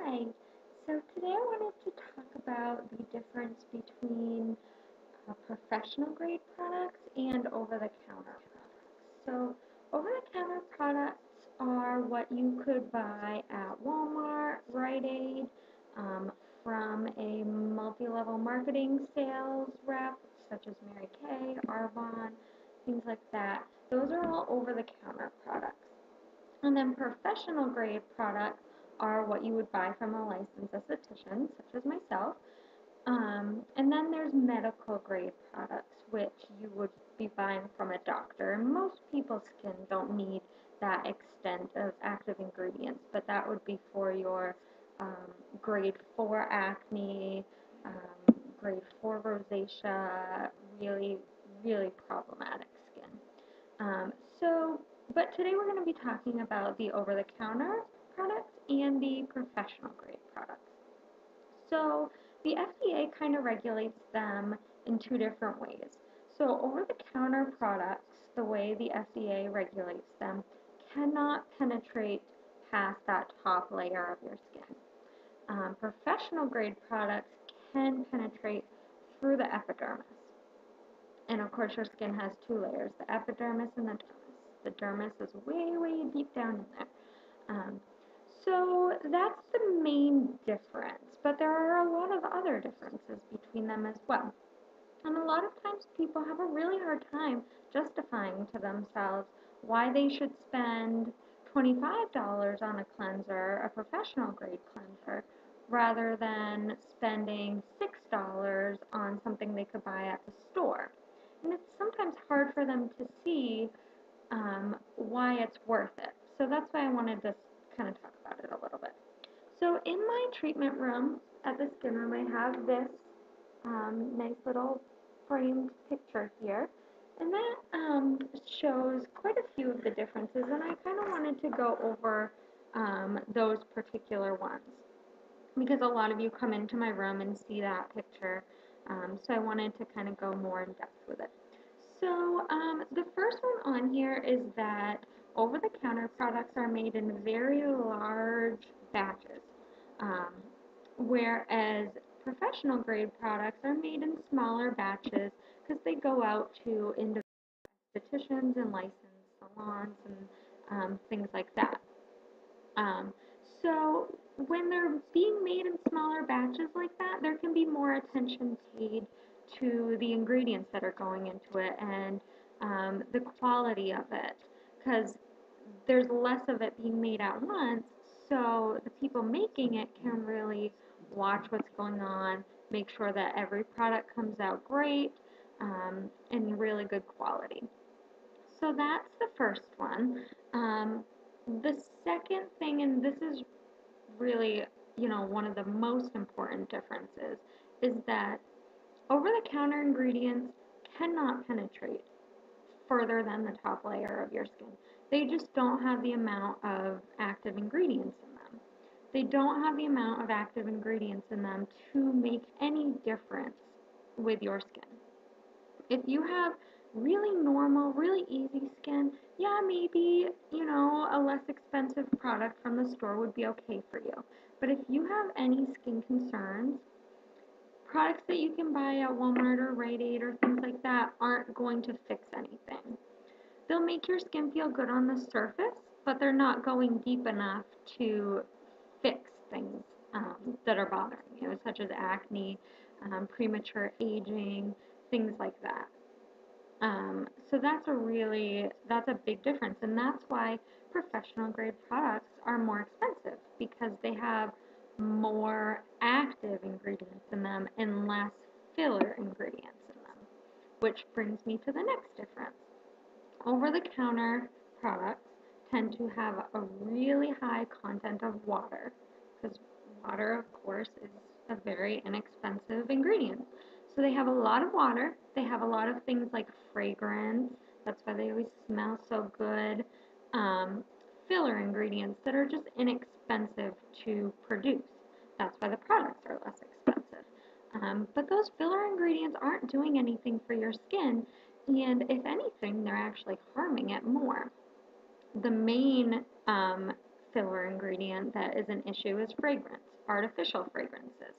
Hi. So today I wanted to talk about the difference between professional grade products and over-the-counter products. So over-the-counter products are what you could buy at Walmart, Rite Aid, um, from a multi-level marketing sales rep such as Mary Kay, Arbonne, things like that. Those are all over-the-counter products. And then professional grade products are what you would buy from a licensed esthetician, such as myself. And then there's medical grade products, which you would be buying from a doctor. And most people's skin don't need that extent of active ingredients, but that would be for your um, grade 4 acne, grade 4 rosacea, really, really problematic skin. Um, so, but today we're going to be talking about the over-the-counter products and the professional grade products. So, the FDA kind of regulates them in two different ways. So, over-the-counter products, the way the FDA regulates them, cannot penetrate past that top layer of your skin. Professional grade products can penetrate through the epidermis. And of course, your skin has two layers, the epidermis and the dermis. The dermis is way, way deep down in there. Um, so that's the main difference, but there are a lot of other differences between them as well. And a lot of times people have a really hard time justifying to themselves why they should spend $25 on a cleanser, a professional grade cleanser, rather than spending $6 on something they could buy at the store. And it's sometimes hard for them to see why it's worth it. So that's why I wanted to kind of talk about it a little bit. So in my treatment room at the skin room, I have this nice little framed picture here. And that shows quite a few of the differences, and I kind of wanted to go over those particular ones because a lot of you come into my room and see that picture. So I wanted to kind of go more in depth with it. So the first one on here is that over-the-counter products are made in very large batches, um, whereas professional grade products are made in smaller batches because they go out to individual estheticians and licensed salons and things like that. Um, so when they're being made in smaller batches like that, there can be more attention paid to the ingredients that are going into it and the quality of it, because there's less of it being made at once. So the people making it can really watch what's going on, make sure that every product comes out great and really good quality. So that's the first one. The second thing, and this is really, one of the most important differences, is that over-the-counter ingredients cannot penetrate further than the top layer of your skin. They just don't have the amount of active ingredients in them. They don't have the amount of active ingredients in them to make any difference with your skin. If you have really normal, really easy skin, yeah, maybe, a less expensive product from the store would be okay for you. But if you have any skin concerns, products that you can buy at Walmart or Rite Aid or things like that aren't going to fix anything. They'll make your skin feel good on the surface, but they're not going deep enough to fix things that are bothering you, such as acne, premature aging, things like that. So that's a big difference, and that's why professional grade products are more expensive because they have more active ingredients in them and less filler ingredients in them, which brings me to the next difference. Over-the-counter products tend to have a really high content of water because water, of course, is a very inexpensive ingredient. So they have a lot of water. They have a lot of things like fragrance. That's why they always smell so good. Um, Filler ingredients that are just inexpensive to produce. That's why the products are less expensive. But those filler ingredients aren't doing anything for your skin, and if anything, they're actually harming it more. The main filler ingredient that is an issue is fragrance, artificial fragrances.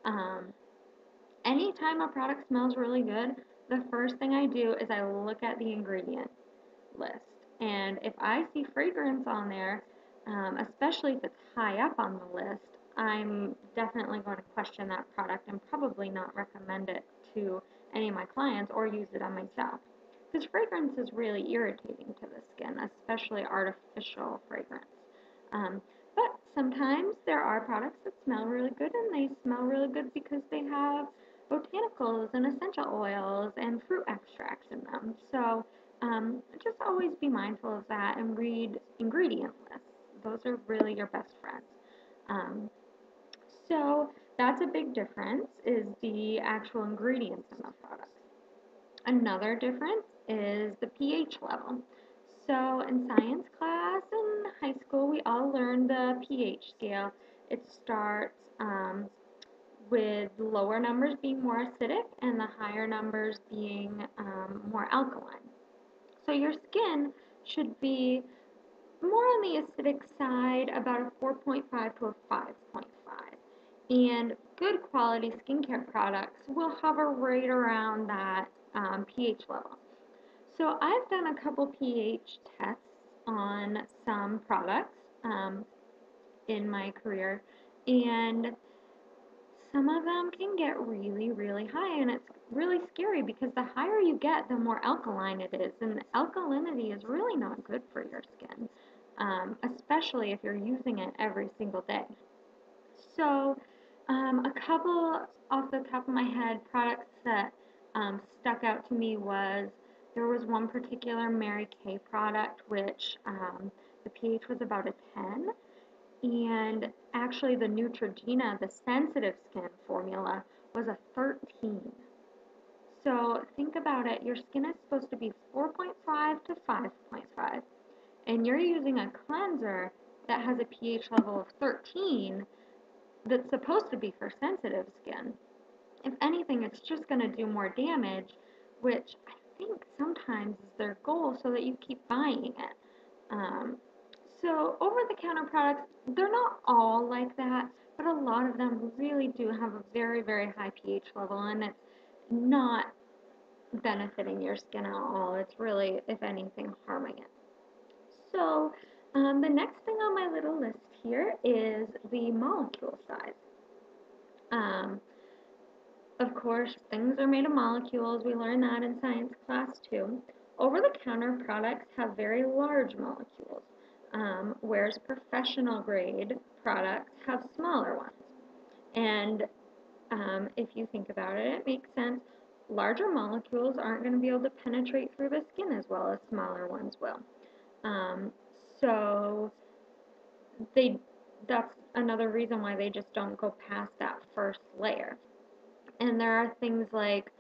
Um, Anytime a product smells really good, the first thing I do is I look at the ingredient list. And if I see fragrance on there, especially if it's high up on the list, I'm definitely going to question that product and probably not recommend it to any of my clients or use it on myself. Because fragrance is really irritating to the skin, especially artificial fragrance. But sometimes there are products that smell really good, and they smell really good because they have botanicals and essential oils and fruit extracts in them. So just always be mindful of that and read ingredient lists. Those are really your best friends. Um, so that's a big difference is the actual ingredients in the product. Another difference is the pH level. So in science class in high school, we all learned the pH scale. It starts with lower numbers being more acidic and the higher numbers being more alkaline. So your skin should be more on the acidic side, about a 4.5 to a 5.5. And good quality skincare products will hover right around that pH level. So I've done a couple pH tests on some products in my career, and some of them can get really, really high, and it's really scary because the higher you get, the more alkaline it is, and alkalinity is really not good for your skin, especially if you're using it every single day. So, a couple off the top of my head products that stuck out to me was there was one particular Mary Kay product which the pH was about a 10, and actually the Neutrogena, the sensitive skin formula, was a 13. So think about it, your skin is supposed to be 4.5 to 5.5, and you're using a cleanser that has a pH level of 13 that's supposed to be for sensitive skin. If anything, it's just going to do more damage, which I think sometimes is their goal so that you keep buying it. Um, so over-the-counter products, they're not all like that, but a lot of them really do have a very, very high pH level, and it's not benefiting your skin at all. It's really, if anything, harming it. So the next thing on my little list here is the molecule size. Um, of course, things are made of molecules. We learned that in science class too. Over-the-counter products have very large molecules, whereas professional grade products have smaller ones. And if you think about it, it makes sense. Larger molecules aren't going to be able to penetrate through the skin as well as smaller ones will. Um, so they that's another reason why they just don't go past that first layer. And there are things like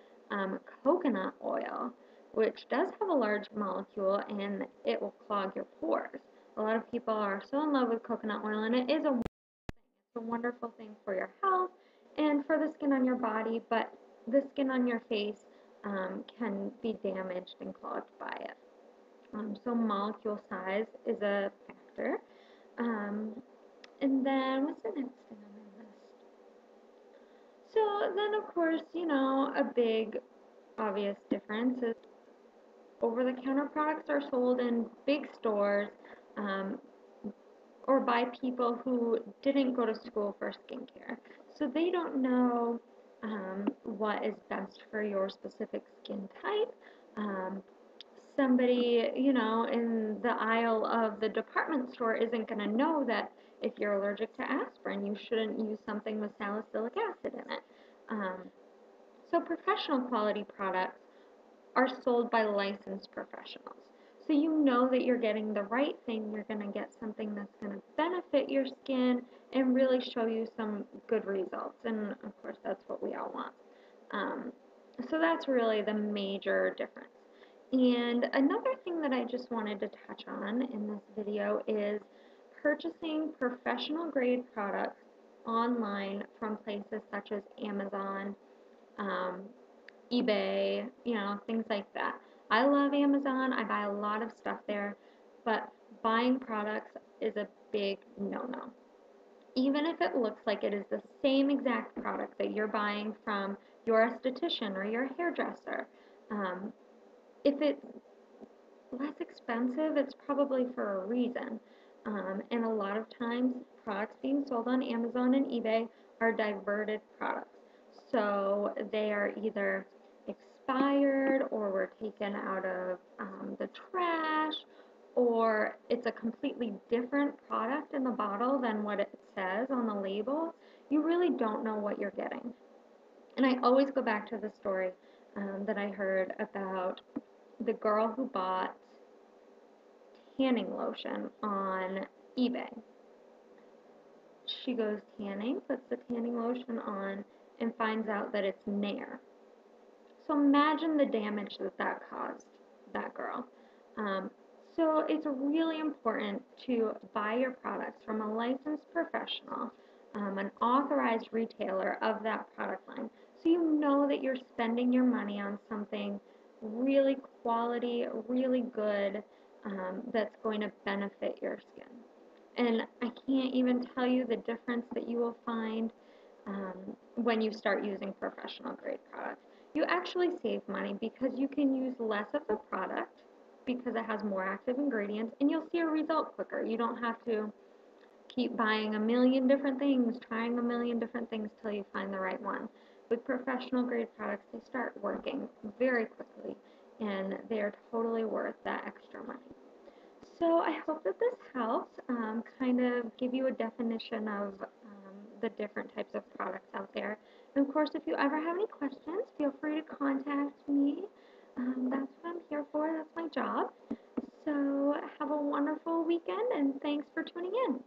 coconut oil, which does have a large molecule and it will clog your pores. A lot of people are so in love with coconut oil, and it is a wonderful thing for your health and for the skin on your body, but the skin on your face can be damaged and clogged by it. So molecule size is a factor. Um, and then what's the next thing on my list? So then, of course, a big obvious difference is over-the-counter products are sold in big stores um, or by people who didn't go to school for skincare. So they don't know what is best for your specific skin type. Um, Somebody, in the aisle of the department store isn't going to know that if you're allergic to aspirin, you shouldn't use something with salicylic acid in it. Um, so professional quality products are sold by licensed professionals. So you know that you're getting the right thing. You're going to get something that's going to benefit your skin and really show you some good results. And of course, that's what we all want. Um, so that's really the major difference. And another thing that I just wanted to touch on in this video is purchasing professional grade products online from places such as Amazon, um, eBay, things like that. I love Amazon. I buy a lot of stuff there, but buying products is a big no-no. Even if it looks like it is the same exact product that you're buying from your esthetician or your hairdresser, um, if it's less expensive, it's probably for a reason. And a lot of times, products being sold on Amazon and eBay are diverted products. So they are either expired or were taken out of the trash, or it's a completely different product in the bottle than what it says on the label. You really don't know what you're getting. And I always go back to the story that I heard about the girl who bought tanning lotion on eBay. She goes tanning, puts the tanning lotion on, and finds out that it's Nair. So imagine the damage that that caused that girl. Um, so it's really important to buy your products from a licensed professional, an authorized retailer of that product line, so you know that you're spending your money on something really quality, really good, that's going to benefit your skin. And I can't even tell you the difference that you will find when you start using professional grade products. You actually save money because you can use less of the product because it has more active ingredients, and you'll see a result quicker. You don't have to keep buying a million different things, trying a million different things till you find the right one. With professional grade products, they start working very quickly, and they are totally worth that extra money. So I hope that this helps kind of give you a definition of the different types of products out there. And of course, if you ever have any questions, feel free to contact me. That's what I'm here for. That's my job. So have a wonderful weekend, and thanks for tuning in.